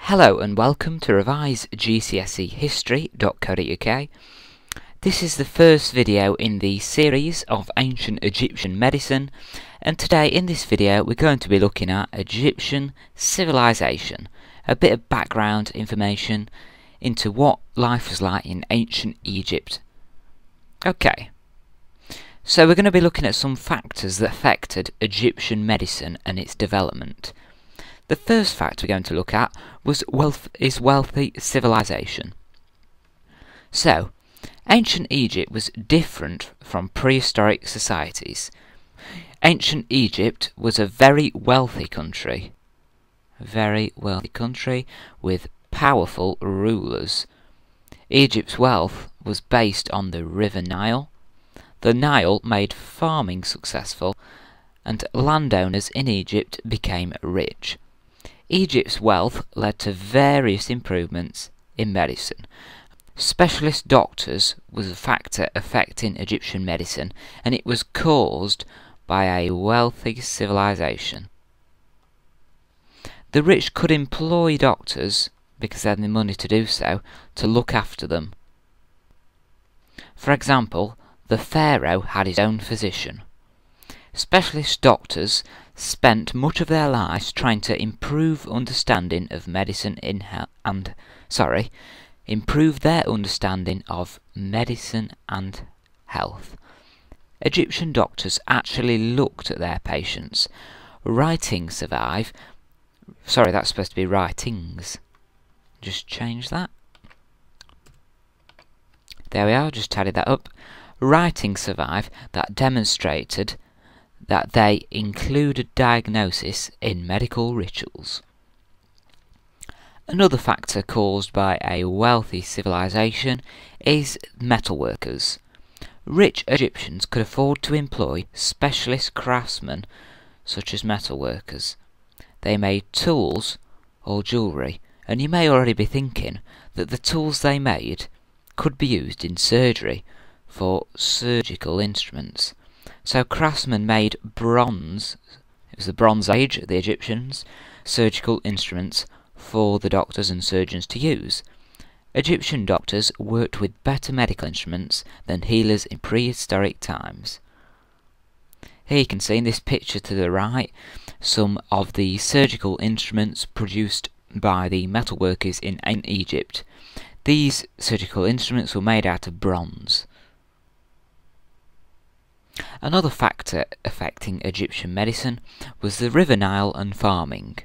Hello and welcome to Revise GCSE History.co.uk. This is the first video in the series of ancient Egyptian medicine, and today in this video we're going to be looking at Egyptian civilization, a bit of background information into what life was like in ancient Egypt. Okay, so we're going to be looking at some factors that affected Egyptian medicine and its development. The first fact we're going to look at was wealthy civilization. So, ancient Egypt was different from prehistoric societies. Ancient Egypt was a very wealthy country with powerful rulers. Egypt's wealth was based on the river Nile. The Nile made farming successful, and landowners in Egypt became rich. Egypt's wealth led to various improvements in medicine. Specialist doctors was a factor affecting Egyptian medicine, and it was caused by a wealthy civilization. The rich could employ doctors, because they had the money to do so, to look after them. For example, the pharaoh had his own physician. Specialist doctors spent much of their lives trying to improve understanding of medicine improve their understanding of medicine and health. Egyptian doctors actually looked at their patients. Writings survive. Sorry, that's supposed to be writings. Just change that. There we are, just tidied that up. Writings survive that demonstrated that they included diagnosis in medical rituals. Another factor caused by a wealthy civilization is metalworkers. Rich Egyptians could afford to employ specialist craftsmen such as metalworkers. They made tools or jewellery, and you may already be thinking that the tools they made could be used in surgery for surgical instruments. So craftsmen made bronze, it was the Bronze Age, the Egyptians, surgical instruments for the doctors and surgeons to use. Egyptian doctors worked with better medical instruments than healers in prehistoric times. Here you can see in this picture to the right some of the surgical instruments produced by the metalworkers in ancient Egypt. These surgical instruments were made out of bronze. Another factor affecting Egyptian medicine was the river Nile and farming.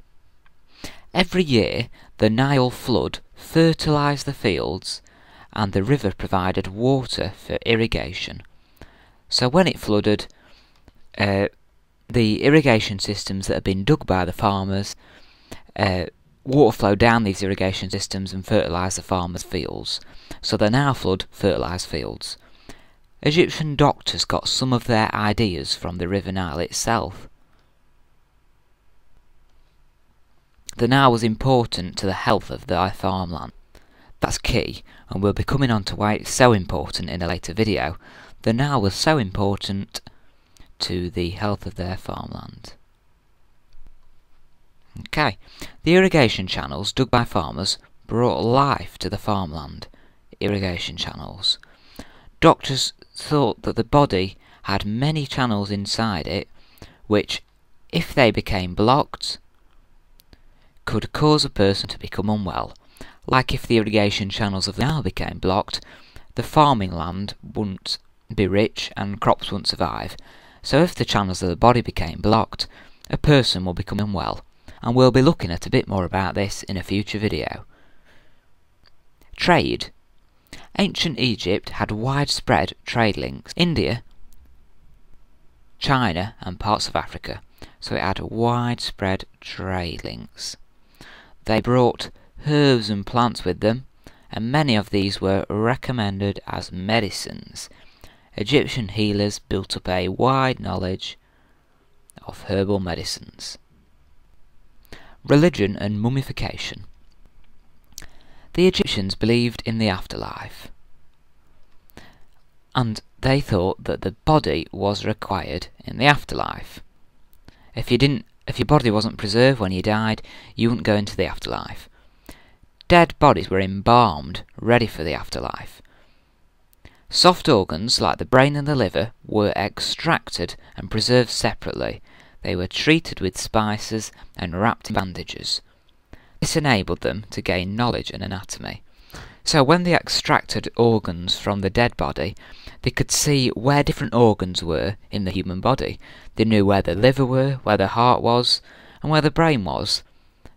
Every year, the Nile flood fertilised the fields, and the river provided water for irrigation. So when it flooded, the irrigation systems that had been dug by the farmers, water flowed down these irrigation systems and fertilised the farmers' fields. So the Nile flood fertilised fields. Egyptian doctors got some of their ideas from the river Nile itself. The Nile was important to the health of their farmland. That's key, and we'll be coming on to why it's so important in a later video. The Nile was so important to the health of their farmland. Okay, the irrigation channels dug by farmers brought life to the farmland. Irrigation channels. Doctors thought that the body had many channels inside it, which, if they became blocked, could cause a person to become unwell. Like if the irrigation channels of the Nile became blocked, the farming land wouldn't be rich and crops wouldn't survive. So if the channels of the body became blocked, a person will become unwell. And we'll be looking at a bit more about this in a future video. Trade. Ancient Egypt had widespread trade links. India, China and parts of Africa, so it had widespread trade links. They brought herbs and plants with them, and many of these were recommended as medicines. Egyptian healers built up a wide knowledge of herbal medicines. Religion and mummification. The Egyptians believed in the afterlife, and they thought that the body was required in the afterlife. If your body wasn't preserved when you died, you wouldn't go into the afterlife. dead bodies were embalmed, ready for the afterlife. Soft organs, like the brain and the liver, were extracted and preserved separately. They were treated with spices and wrapped in bandages. This enabled them to gain knowledge and anatomy. So when they extracted organs from the dead body, they could see where different organs were in the human body. They knew where the liver were, where the heart was, and where the brain was.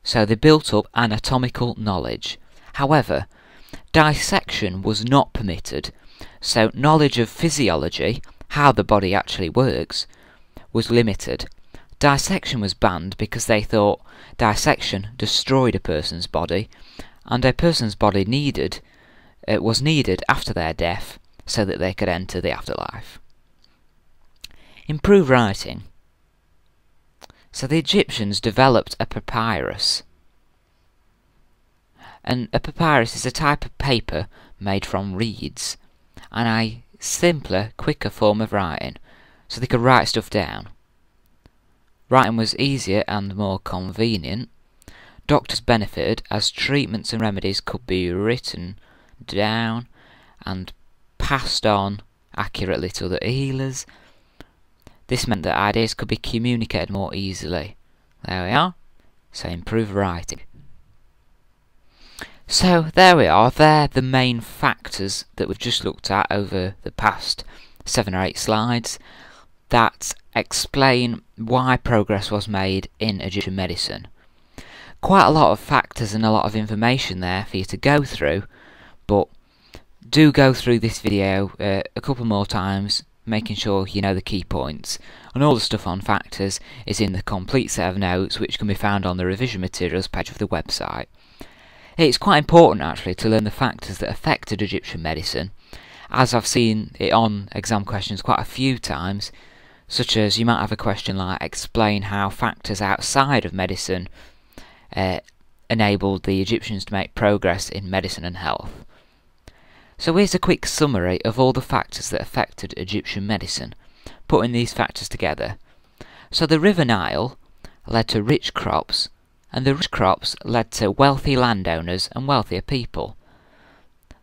So they built up anatomical knowledge. However, dissection was not permitted, so knowledge of physiology, how the body actually works, was limited. Dissection was banned because they thought dissection destroyed a person's body, and a person's body was needed after their death so that they could enter the afterlife. Improved writing. So the Egyptians developed a papyrus. And a papyrus is a type of paper made from reeds, and a simpler, quicker form of writing, so they could write stuff down. Writing was easier and more convenient. Doctors benefited as treatments and remedies could be written down and passed on accurately to the healers. This meant that ideas could be communicated more easily. There we are. So improved writing. So there we are. They're the main factors that we've just looked at over the past 7 or 8 slides that explain why progress was made in Egyptian medicine. Quite a lot of factors and a lot of information there for you to go through, but do go through this video a couple more times, making sure you know the key points. And all the stuff on factors is in the complete set of notes, which can be found on the revision materials page of the website. It's quite important actually to learn the factors that affected Egyptian medicine, as I've seen it on exam questions quite a few times, such as you might have a question like explain how factors outside of medicine enabled the Egyptians to make progress in medicine and health. So here's a quick summary of all the factors that affected Egyptian medicine, putting these factors together. So the River Nile led to rich crops, and the rich crops led to wealthy landowners and wealthier people.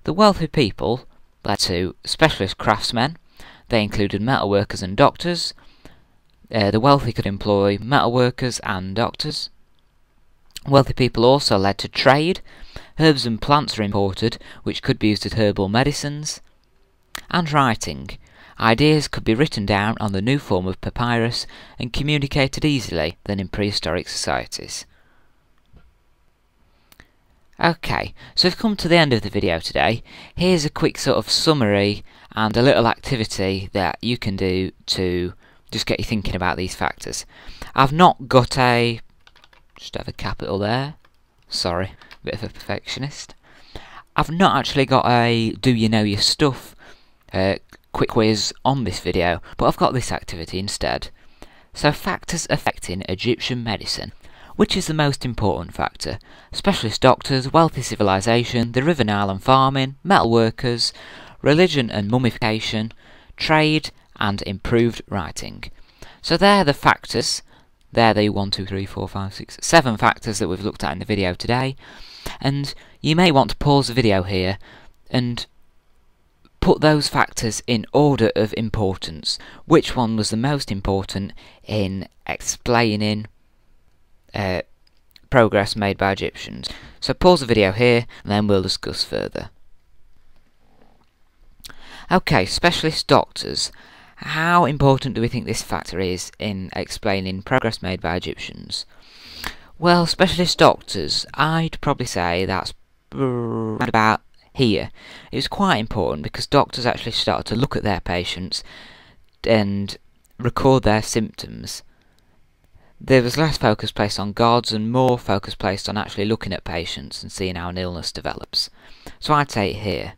The wealthy people led to specialist craftsmen. They included metalworkers and doctors. The wealthy could employ metalworkers and doctors. Wealthy people also led to trade. Herbs and plants were imported, which could be used as herbal medicines. And writing. Ideas could be written down on the new form of papyrus and communicated easily than in prehistoric societies. Okay, so we've come to the end of the video today. Here's a quick sort of summary and a little activity that you can do to just get you thinking about these factors. I've not got a... just have a capital there. Sorry, a bit of a perfectionist. I've not actually got a do you know your stuff quick quiz on this video, but I've got this activity instead. So factors affecting Egyptian medicine. Which is the most important factor? Specialist doctors, wealthy civilization, the River Nile and farming, metal workers, religion and mummification, trade and improved writing. So they're the factors. They're the 1, 2, 3, 4, 5, 6, 7 factors that we've looked at in the video today. And you may want to pause the video here and put those factors in order of importance. Which one was the most important in explaining progress made by Egyptians. So pause the video here and then we'll discuss further. Okay, specialist doctors. How important do we think this factor is in explaining progress made by Egyptians? Well, specialist doctors, I'd probably say that's around about here. It was quite important because doctors actually started to look at their patients and record their symptoms. There was less focus placed on gods and more focus placed on actually looking at patients and seeing how an illness develops. So I'd say here.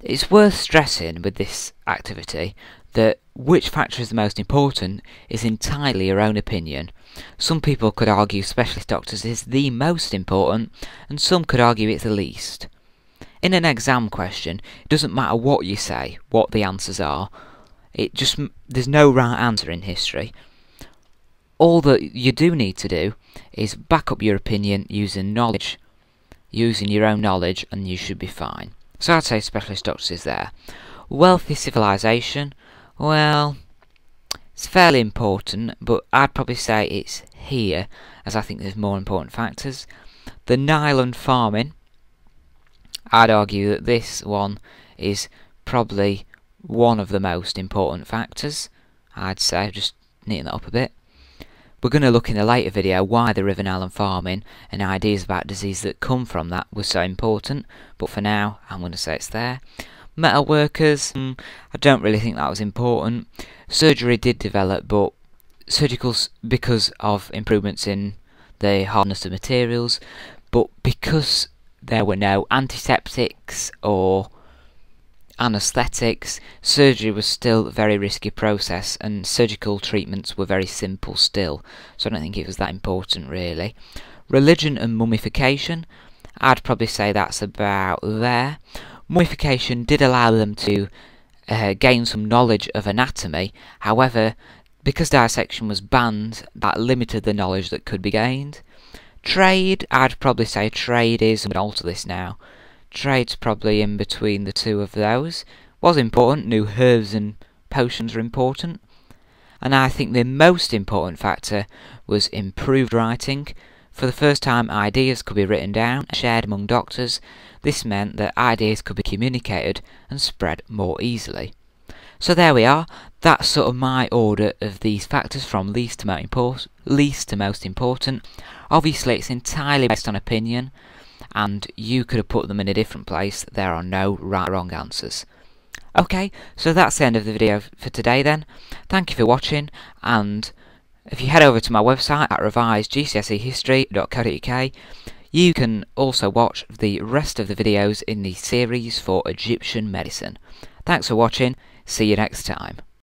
It's worth stressing with this activity that which factor is the most important is entirely your own opinion. Some people could argue specialist doctors is the most important, and some could argue it's the least. In an exam question, it doesn't matter what you say, what the answers are. There's no right answer in history. All that you do need to do is back up your opinion using knowledge. using your own knowledge, and you should be fine. So I'd say specialist doctors is there. Wealthy civilization, well, it's fairly important, but I'd probably say it's here, as I think there's more important factors. The Nile and farming, I'd argue that this one is probably one of the most important factors. I'd say, just neaten that up a bit. We're going to look in a later video why the River Nile and farming and ideas about disease that come from that was so important, but for now I'm going to say it's there. Metal workers, I don't really think that was important. Surgery did develop, but surgicals because of improvements in the hardness of materials, but because there were no antiseptics or anaesthetics, surgery was still a very risky process, and surgical treatments were very simple still, so I don't think it was that important really. Religion and mummification, I'd probably say that's about there. Mummification did allow them to gain some knowledge of anatomy, however, because dissection was banned, that limited the knowledge that could be gained. Trade, I'd probably say trade is, I'm going to alter this now, trade's probably in between the two of those. Was important, new herbs and potions are important. And I think the most important factor was improved writing. For the first time, ideas could be written down and shared among doctors. This meant that ideas could be communicated and spread more easily. So there we are, that's sort of my order of these factors from least to most important. Obviously it's entirely based on opinion, and you could have put them in a different place. There are no right or wrong answers. Okay, so that's the end of the video for today then. Thank you for watching, and if you head over to my website at revisedgcsehistory.co.uk, you can also watch the rest of the videos in the series for Egyptian medicine. Thanks for watching, see you next time.